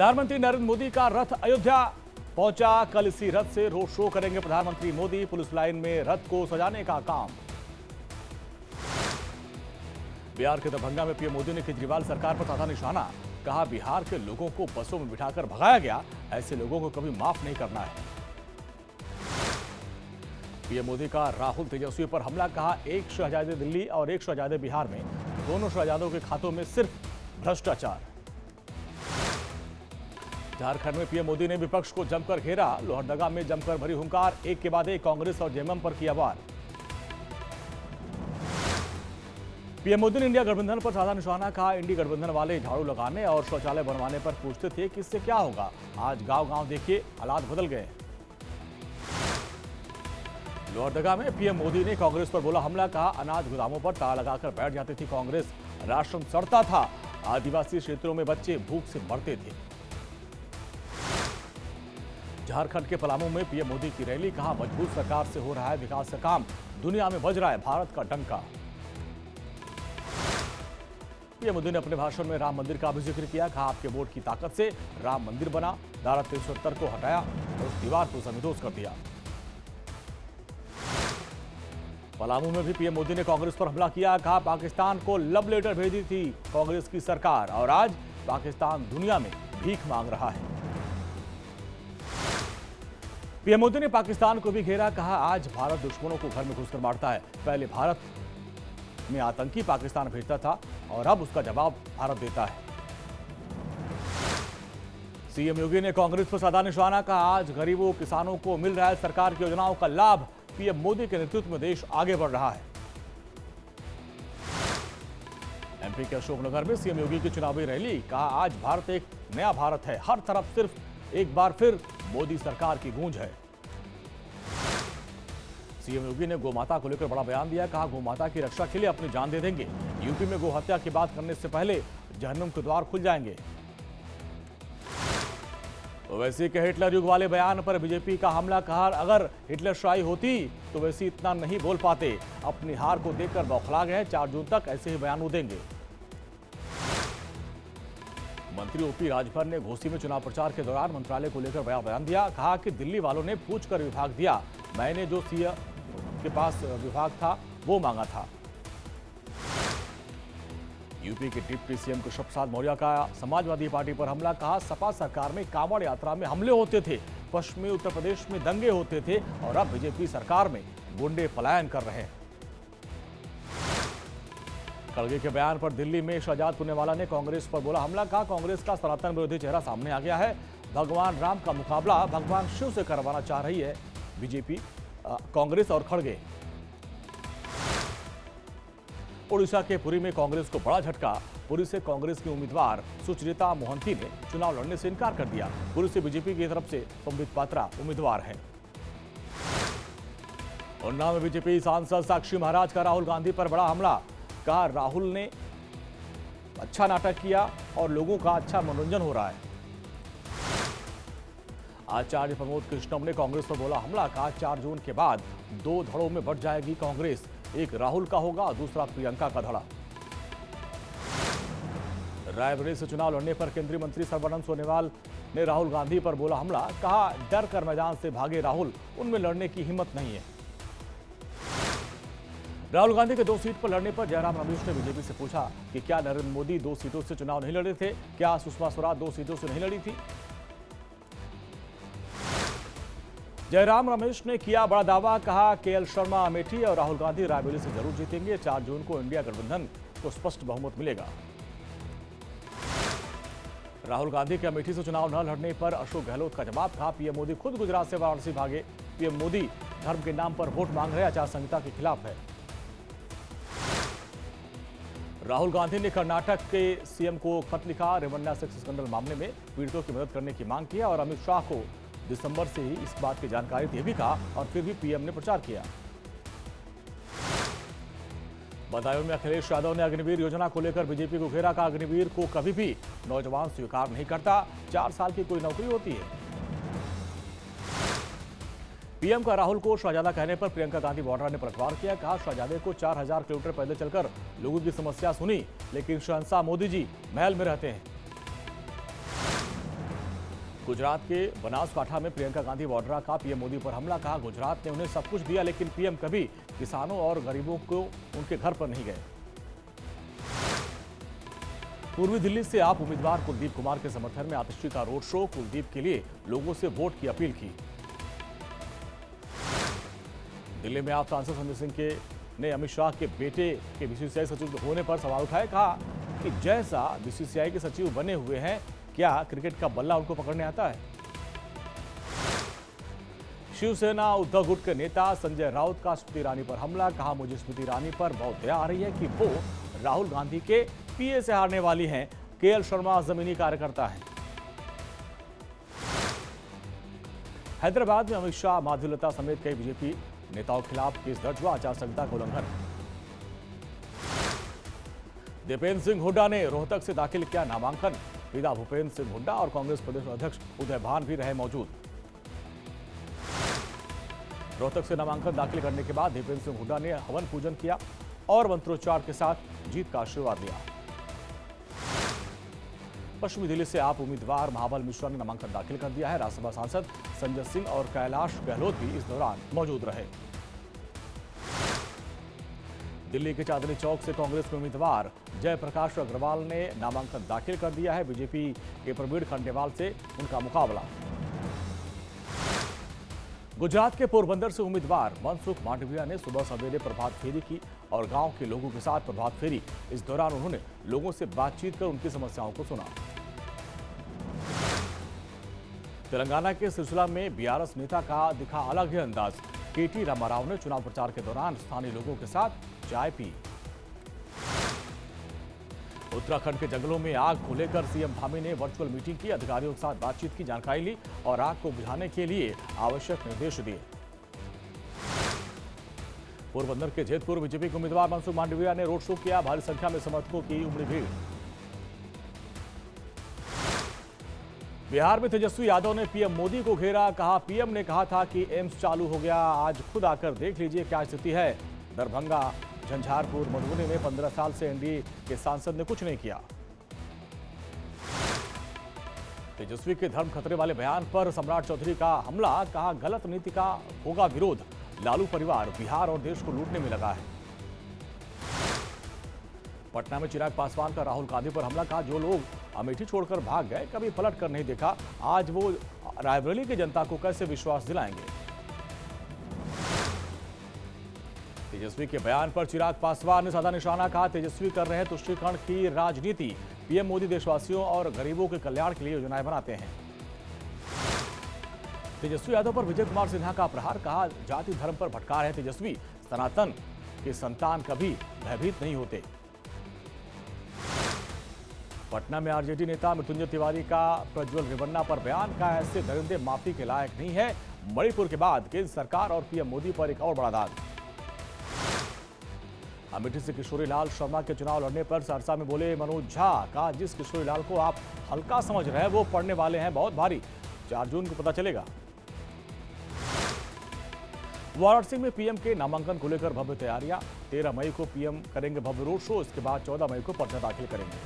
प्रधानमंत्री नरेंद्र मोदी का रथ अयोध्या पहुंचा। कल इसी रथ से रोड शो करेंगे प्रधानमंत्री मोदी। पुलिस लाइन में रथ को सजाने का काम। बिहार के दरभंगा में पीएम मोदी ने केजरीवाल सरकार पर साधा निशाना। कहा, बिहार के लोगों को बसों में बिठाकर भगाया गया, ऐसे लोगों को कभी माफ नहीं करना है। पीएम मोदी का राहुल तेजस्वी पर हमला। कहा, एक शहजादे दिल्ली और एक शहजादे बिहार में, दोनों शहजादों के खातों में सिर्फ भ्रष्टाचार। झारखंड में पीएम मोदी ने विपक्ष को जमकर घेरा। लोहरदगा में जमकर भरी हुंकार। एक के बाद एक कांग्रेस और जेएमएम पर किया वार। पीएम मोदी ने इंडिया गठबंधन पर साधा निशाना। कहा, इंडी गठबंधन वाले झाड़ू लगाने और शौचालय बनवाने पर पूछते थे कि इससे क्या होगा। आज गांव-गांव देखिए, हालात बदल गए। लोहरदगा में पीएम मोदी ने कांग्रेस पर बोला हमला। कहा, अनाज गोदामों पर ताला लगाकर बैठ जाती थी कांग्रेस। राशन सड़ता था। आदिवासी क्षेत्रों में बच्चे भूख से मरते थे। झारखंड के पलामू में पीएम मोदी की रैली। कहा, मजबूत सरकार से हो रहा है विकास का काम। दुनिया में बज रहा है भारत का डंका। पीएम मोदी ने अपने भाषण में राम मंदिर का भी जिक्र किया। कहा, आपके वोट की ताकत से राम मंदिर बना। धारा 370 को हटाया और उस दीवार को जमींदोज कर दिया। पलामू में भी पीएम मोदी ने कांग्रेस पर हमला किया। कहा, पाकिस्तान को लव लेटर भेजी थी कांग्रेस की सरकार और आज पाकिस्तान दुनिया में भीख मांग रहा है। पीएम मोदी ने पाकिस्तान को भी घेरा। कहा, आज भारत दुश्मनों को घर में घुसकर मारता है। पहले भारत में आतंकी पाकिस्तान भेजता था और अब उसका जवाब भारत देता है। सीएम योगी ने कांग्रेस पर साधा निशाना। कहा, आज गरीबों किसानों को मिल रहा है सरकार की योजनाओं का लाभ। पीएम मोदी के नेतृत्व में देश आगे बढ़ रहा है। एमपी के अशोकनगर में सीएम योगी की चुनावी रैली। कहा, आज भारत एक नया भारत है। हर तरफ सिर्फ एक बार फिर मोदी सरकार की गूंज है। सीएम योगी ने गोमाता को लेकर बड़ा बयान दिया। कहा, गोमाता की रक्षा के लिए अपनी जान दे देंगे। यूपी में गो हत्या की बात करने से पहले जहन्नुम के द्वार खुल जाएंगे। वैसे के हिटलर युग वाले बयान पर बीजेपी का हमला। कहा, अगर हिटलर शाही होती तो वैसे इतना नहीं बोल पाते। अपनी हार को देखकर बौखला गए। 4 जून तक ऐसे ही बयान देंगे। मंत्री ओपी राजभर ने घोसी में चुनाव प्रचार के दौरान मंत्रालय को लेकर बड़ा बयान दिया। कहा कि दिल्ली वालों ने पूछकर विभाग दिया। मैंने जो सीएम के पास विभाग था वो मांगा था। यूपी के डिप्टी सीएम केशव प्रसाद मौर्य का समाजवादी पार्टी पर हमला। कहा, सपा सरकार में कांवड़ यात्रा में हमले होते थे, पश्चिमी उत्तर प्रदेश में दंगे होते थे और अब बीजेपी सरकार में गुंडे पलायन कर रहे हैं। खड़गे के बयान पर दिल्ली में शहजाद पुनेवाला ने कांग्रेस पर बोला हमला। कहा, कांग्रेस का सनातन विरोधी चेहरा सामने आ गया है। भगवान राम का मुकाबला भगवान शिव से करवाना चाह रही है बीजेपी, कांग्रेस और खड़गे। ओडिशा के पुरी में कांग्रेस को बड़ा झटका। पुरी से कांग्रेस की उम्मीदवार सुचरिता मोहंती ने चुनाव लड़ने से इनकार कर दिया। पुरी से बीजेपी की तरफ से संबित पात्रा उम्मीदवार हैं। उन्नाव में बीजेपी सांसद साक्षी महाराज का राहुल गांधी पर बड़ा हमला। कहा, राहुल ने अच्छा नाटक किया और लोगों का अच्छा मनोरंजन हो रहा है। आचार्य प्रमोद कृष्णम ने कांग्रेस पर बोला हमला। कहा, 4 जून के बाद 2 धड़ों में बढ़ जाएगी कांग्रेस। एक राहुल का होगा, दूसरा प्रियंका का धड़ा। रायबरेली से चुनाव लड़ने पर केंद्रीय मंत्री सर्बानंद सोनोवाल ने राहुल गांधी पर बोला हमला। कहा, डर कर मैदान से भागे राहुल, उनमें लड़ने की हिम्मत नहीं है। राहुल गांधी के 2 सीट पर लड़ने पर जयराम रमेश ने बीजेपी से पूछा कि क्या नरेंद्र मोदी 2 सीटों से चुनाव नहीं लड़े थे? क्या सुषमा स्वराज 2 सीटों से नहीं लड़ी थी? जयराम रमेश ने किया बड़ा दावा। कहा, केएल शर्मा अमेठी और राहुल गांधी रायबरेली से जरूर जीतेंगे। 4 जून को इंडिया गठबंधन को स्पष्ट बहुमत मिलेगा। राहुल गांधी के अमेठी से चुनाव न लड़ने पर अशोक गहलोत का जवाब। कहा, पीएम मोदी खुद गुजरात से वाराणसी भागे। पीएम मोदी धर्म के नाम पर वोट मांग रहे, आचार संहिता के खिलाफ है। राहुल गांधी ने कर्नाटक के सीएम को खत लिखा। रेवन्ना सेक्स स्कैंडल मामले में पीड़ितों की मदद करने की मांग किया और अमित शाह को दिसंबर से ही इस बात की जानकारी थी भी कहा और फिर भी पीएम ने प्रचार किया। बदायूं में अखिलेश यादव ने अग्निवीर योजना को लेकर बीजेपी को घेरा। का अग्निवीर को कभी भी नौजवान स्वीकार नहीं करता। 4 साल की कोई नौकरी होती है। पीएम का राहुल को शहजादा कहने पर प्रियंका गांधी वाड्रा ने पलटवार किया। कहा, शहजादे को 4000 किलोमीटर पैदल चलकर लोगों की समस्या सुनी, लेकिन शहंशाह मोदी जी महल में रहते हैं। गुजरात के बनासकांठा में प्रियंका गांधी वाड्रा का पीएम मोदी पर हमला, कहा गुजरात ने उन्हें सब कुछ दिया लेकिन पीएम कभी किसानों और गरीबों को उनके घर पर नहीं गए। पूर्वी दिल्ली से आप उम्मीदवार कुलदीप कुमार के समर्थन में आतिशी का रोड शो, कुलदीप के लिए लोगों से वोट की अपील की। दिल्ली में आप सांसद संजय सिंह ने अमित शाह के बेटे के बीसीसीआई सचिव होने पर सवाल उठाए, कहा कि जैसा बीसीसीआई के सचिव बने हुए हैं, क्या क्रिकेट का बल्ला उनको पकड़ने आता है। शिवसेना उद्धव गुट के नेता संजय राउत का स्मृति ईरानी पर हमला, कहा मुझे स्मृति ईरानी पर बहुत दया आ रही है कि वो राहुल गांधी के पीए से हारने वाली हैं। केएल शर्मा जमीनी कार्यकर्ता हैं। हैदराबाद में अमित शाह, माधुलता समेत कई बीजेपी नेताओं के खिलाफ केस दर्ज हुआ, आचार संहिता का उल्लंघन। दीपेंद्र सिंह हुड्डा ने रोहतक से दाखिल किया नामांकन, पिता भूपेंद्र सिंह हुड्डा और कांग्रेस प्रदेश अध्यक्ष उदय भान भी रहे मौजूद। रोहतक से नामांकन दाखिल करने के बाद दीपेंद्र सिंह हुड्डा ने हवन पूजन किया और मंत्रोच्चार के साथ जीत का आशीर्वाद लिया। पश्चिमी दिल्ली से आप उम्मीदवार महाबल मिश्रा ने नामांकन दाखिल कर दिया है। राज्यसभा सांसद संजय सिंह और कैलाश गहलोत भी इस दौरान मौजूद रहे। दिल्ली के चांदनी चौक से कांग्रेस के उम्मीदवार जयप्रकाश अग्रवाल ने नामांकन दाखिल कर दिया है। बीजेपी के प्रवीण खंडेवाल से उनका मुकाबला। गुजरात के पोरबंदर से उम्मीदवार मनसुख मांडविया ने सुबह सवेरे प्रभात फेरी की और गांव के लोगों के साथ प्रभात फेरी। इस दौरान उन्होंने लोगों से बातचीत कर उनकी समस्याओं को सुना। तेलंगाना के सिलसिला में बीआरएस नेता का दिखा अलग ही अंदाज। केटी रामाराव ने चुनाव प्रचार के दौरान स्थानीय लोगों के साथ चाय पी। उत्तराखंड के जंगलों में आग को लेकर सीएम धामी ने वर्चुअल मीटिंग की, अधिकारियों के साथ बातचीत की, जानकारी ली और आग को बुझाने के लिए आवश्यक निर्देश दिए। पोरबंदर के जेतपुर बीजेपी के उम्मीदवार मनसुख मांडविया ने रोड शो किया, भारी संख्या में समर्थकों की उमड़ी भीड़। बिहार में तेजस्वी यादव ने पीएम मोदी को घेरा, कहा पीएम ने कहा था कि एम्स चालू हो गया, आज खुद आकर देख लीजिए क्या स्थिति है। दरभंगा, झंझारपुर, मधुबनी में 15 साल से एनडीए के सांसद ने कुछ नहीं किया। तेजस्वी के धर्म खतरे वाले बयान पर सम्राट चौधरी का हमला, कहा गलत नीति का होगा विरोध। लालू परिवार बिहार और देश को लूटने में लगा है। पटना में चिराग पासवान का राहुल गांधी पर हमला, कहा जो लोग अमेठी छोड़कर भाग गए कभी पलट कर नहीं देखा, आज वो रायबरेली की जनता को कैसे विश्वास दिलाएंगे। तेजस्वी के बयान पर चिराग पासवान ने साधा निशाना, कहा तेजस्वी कर रहे हैं तुष्टीकरण की राजनीति। पीएम मोदी देशवासियों और गरीबों के कल्याण के लिए योजनाएं बनाते हैं। तेजस्वी यादव पर विजय कुमार सिन्हा का प्रहार, कहा जाति धर्म पर भटका रहे तेजस्वी, सनातन के संतान कभी भयभीत नहीं होते। पटना में आरजेडी नेता मृत्युंजय तिवारी का प्रज्वल रेवन्ना पर बयान, का ऐसे दरिंदे माफी के लायक नहीं है। मणिपुर के बाद केंद्र सरकार और पीएम मोदी पर एक और बड़ा दाग। अमेठी से किशोरी लाल शर्मा के चुनाव लड़ने पर सहरसा में बोले मनोज झा, कहा जिस किशोरी लाल को आप हल्का समझ रहे हैं वो पढ़ने वाले हैं बहुत भारी, 4 जून को पता चलेगा। वाराणसी में पीएम के नामांकन को लेकर भव्य तैयारियां, 13 मई को पीएम करेंगे भव्य रोड शो, इसके बाद 14 मई को पर्चा दाखिल करेंगे।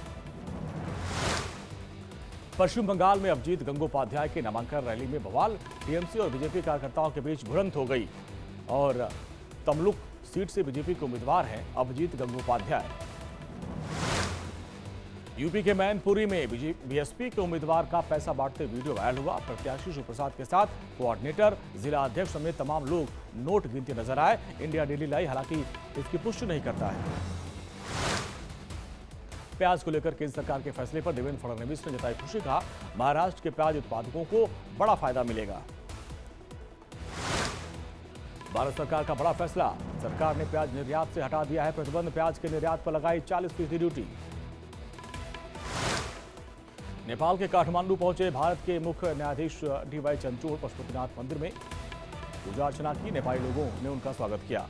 पश्चिम बंगाल में अभिजीत गंगोपाध्याय के नामांकन रैली में बवाल, टीएमसी और बीजेपी कार्यकर्ताओं के बीच भिड़ंत हो गई और तमलुक सीट से बीजेपी के उम्मीदवार हैं अभिजीत गंगोपाध्याय। यूपी के मैनपुरी में बीएसपी के उम्मीदवार का पैसा बांटते वीडियो वायरल हुआ। प्रत्याशी शिव प्रसाद के साथ कोऑर्डिनेटर, जिला अध्यक्ष समेत तमाम लोग नोट गिनते नजर आए। इंडिया डेली लाइव हालांकि इसकी पुष्टि नहीं करता है। प्याज को लेकर केंद्र सरकार के फैसले पर देवेंद्र फडणवीस ने जताई खुशी, कहा महाराष्ट्र के प्याज उत्पादकों को बड़ा फायदा मिलेगा। भारत सरकार का बड़ा फैसला, सरकार ने प्याज निर्यात से हटा दिया है प्रतिबंध, प्याज के निर्यात पर लगाई 40% ड्यूटी। नेपाल के काठमांडू पहुंचे भारत के मुख्य न्यायाधीश डीवाई चंद्रचूड़, पशुपतिनाथ मंदिर में पूजा अर्चना की, नेपाली लोगों ने उनका स्वागत किया।